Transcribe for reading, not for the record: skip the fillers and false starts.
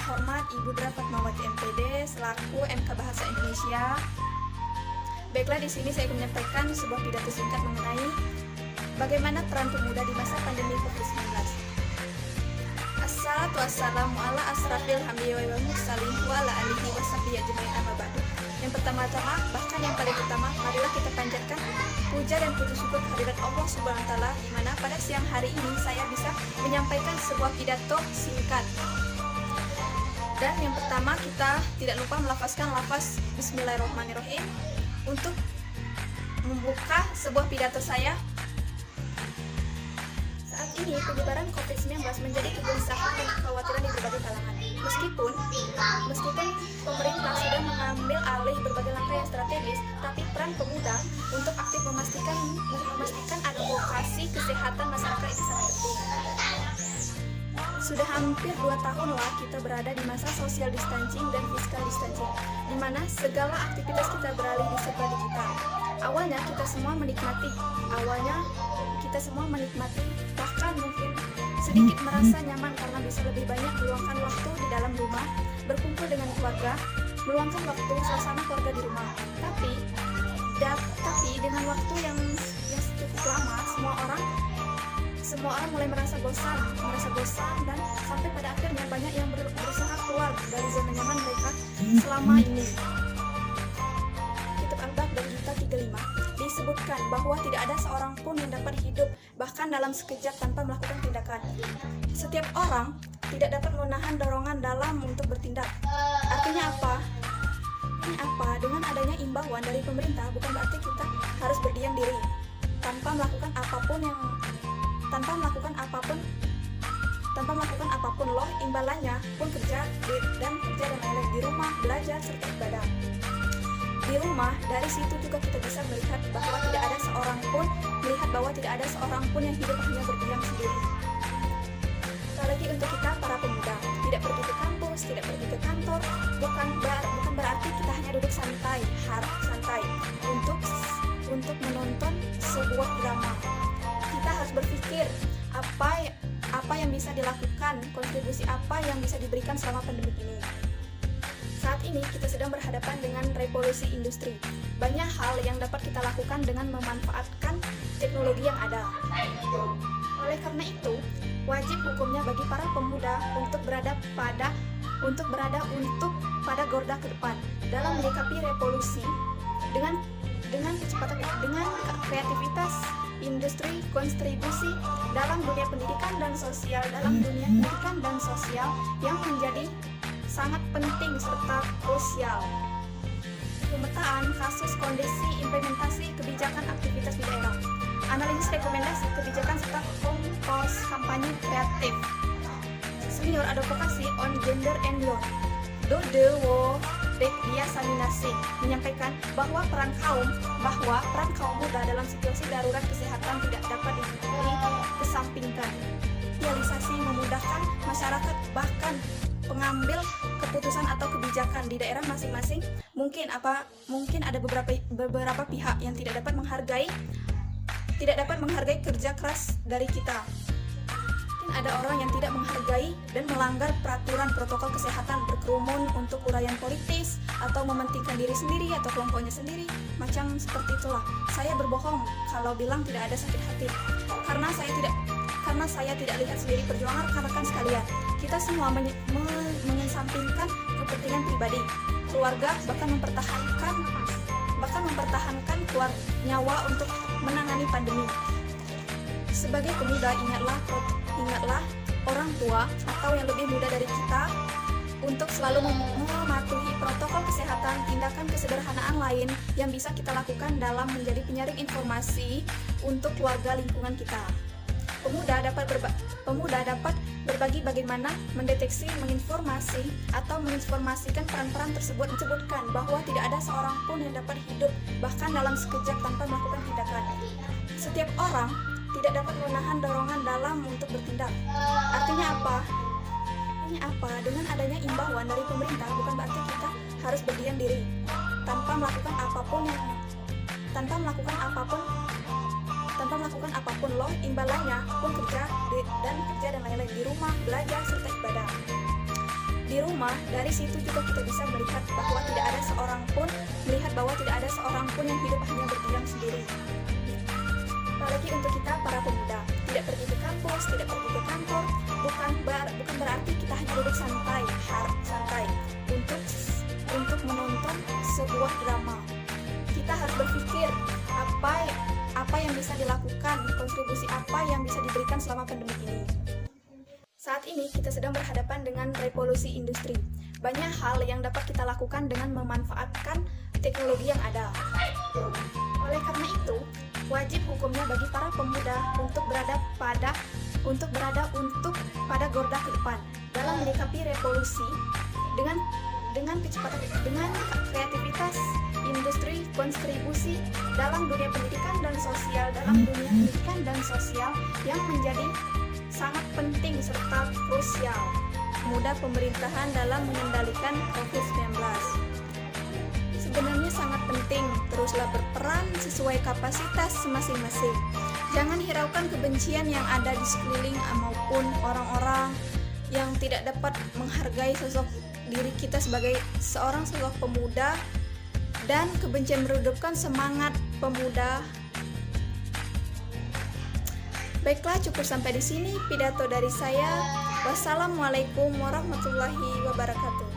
terhormat Ibu Dra Fatmawati MPD selaku MK Bahasa Indonesia. Baiklah, di sini saya akan menyampaikan sebuah pidato singkat mengenai bagaimana peran pemuda di masa pandemi COVID-19. Assalatu wassalamu ala asrafil hamdi wal mursalin wa ala alihi washabihi ajmain amma ba'du. Yang pertama-tama, bahkan yang paling utama, marilah kita panjatkan puja dan puji syukur kehadirat Allah Subhanahu wa taala, di mana pada siang hari ini saya bisa menyampaikan sebuah pidato singkat. Dan yang pertama, kita tidak lupa melafazkan lafaz Bismillahirrahmanirrahim untuk membuka sebuah pidato saya. Saat ini penyebaran COVID-19 menjadi kegelisahan dan kekhawatiran di berbagai kalangan. Meskipun pemerintah sudah mengambil alih berbagai langkah yang strategis, tapi peran pemuda untuk aktif memastikan advokasi kesehatan masyarakat itu sangat penting. Sudah hampir 2 tahun lah kita berada di masa social distancing dan physical distancing, di mana segala aktivitas kita beralih di serba digital. Awalnya kita semua menikmati, bahkan mungkin sedikit merasa nyaman karena bisa lebih banyak meluangkan waktu di dalam rumah, berkumpul dengan keluarga, meluangkan waktu suasana keluarga di rumah. Tapi dengan waktu yang cukup lama, semua orang mulai merasa bosan dan sampai pada akhirnya banyak yang berusaha keluar dari zona nyaman mereka selama ini. Kitab Al-Baqarah dan Gita 35 disebutkan bahwa tidak ada seorang pun yang dapat hidup bahkan dalam sekejap tanpa melakukan tindakan. Setiap orang tidak dapat menahan dorongan dalam untuk bertindak. Artinya apa? Dengan adanya imbauan dari pemerintah bukan berarti kita harus berdiam diri tanpa melakukan apapun loh. Imbalannya pun kerja dan lain-lain di rumah, belajar serta ibadah. Di rumah, dari situ juga kita bisa melihat bahwa tidak ada seorang pun yang hidup hanya berdiam sendiri. Apalagi untuk kita para pemuda, tidak pergi ke kampus, tidak pergi ke kantor, bukan berarti kita hanya duduk santai untuk menonton sebuah drama. Kita harus berpikir apa yang bisa dilakukan, kontribusi apa yang bisa diberikan selama pandemi ini. Saat ini kita sedang berhadapan dengan revolusi industri. Banyak hal yang dapat kita lakukan dengan memanfaatkan teknologi yang ada. Oleh karena itu, wajib hukumnya bagi para pemuda untuk berada pada garda ke depan dalam menyikapi revolusi dengan kecepatan, dengan kreativitas, industri, kontribusi dalam dunia pendidikan dan sosial yang menjadi sangat penting serta krusial. Pemetaan kasus, kondisi, implementasi kebijakan aktivitas di daerah, analisis rekomendasi kebijakan serta kampanye kreatif. Senior advokasi on gender and youth, Dodewo Rekdia Saminasi menyampaikan bahwa peran kaum muda dalam situasi darurat kesehatan tidak dapat dikesampingkan. Realisasi memudahkan masyarakat, bahkan pengambil keputusan atau kebijakan di daerah masing-masing. Mungkin ada beberapa pihak yang tidak dapat menghargai kerja keras dari kita. Mungkin ada orang yang tidak menghargai dan melanggar peraturan protokol kesehatan, berkerumun untuk uraian politis atau mementingkan diri sendiri atau kelompoknya sendiri. Macam seperti itulah. Saya berbohong kalau bilang tidak ada sakit hati, karena saya tidak lihat sendiri perjuangan rekan-rekan sekalian. Kita semua mengesampingkan kepentingan pribadi, keluarga, bahkan mempertahankan nyawa untuk menangani pandemi. Sebagai pemuda, ingatlah orang tua atau yang lebih muda dari kita untuk selalu mematuhi protokol kesehatan, tindakan kesederhanaan lain yang bisa kita lakukan dalam menjadi penyaring informasi untuk keluarga lingkungan kita. Pemuda dapat berbagi bagaimana mendeteksi, menginformasikan peran-peran tersebut. Disebutkan bahwa tidak ada seorang pun yang dapat hidup bahkan dalam sekejap tanpa melakukan tindakan. Setiap orang tidak dapat menahan dorongan dalam untuk bertindak. Artinya apa? Dengan adanya imbauan dari pemerintah bukan berarti kita harus berdiam diri tanpa melakukan apapun loh. Imbalannya pun kerja dan lain-lain di rumah, belajar serta ibadah. Di di rumah, dari situ juga kita bisa melihat bahwa tidak ada seorang pun yang hidup hanya berdiam sendiri. Apalagi untuk kita para pemuda, tidak pergi ke kampus, tidak pergi ke kantor, bukan berarti kita hanya duduk santai untuk menonton sebuah drama. Kita harus berpikir apa yang bisa dilakukan, kontribusi apa yang bisa diberikan selama pandemi ini. Saat ini kita sedang berhadapan dengan revolusi industri. Banyak hal yang dapat kita lakukan dengan memanfaatkan teknologi yang ada. Oleh karena itu, wajib hukumnya bagi para pemuda untuk berada pada garda terdepan dalam menyikapi revolusi dengan kecepatan, dengan kreativitas, industri, kontribusi dalam dunia pendidikan dan sosial yang menjadi sangat penting serta krusial mudah pemerintahan dalam mengendalikan COVID-19. Sebenarnya sangat penting, teruslah berperan sesuai kapasitas masing-masing. Jangan hiraukan kebencian yang ada di sekeliling maupun orang-orang yang tidak dapat menghargai sosok diri kita sebagai seorang sosok pemuda, dan kebencian meredupkan semangat pemuda. Baiklah, cukup sampai di sini pidato dari saya. Wassalamualaikum warahmatullahi wabarakatuh.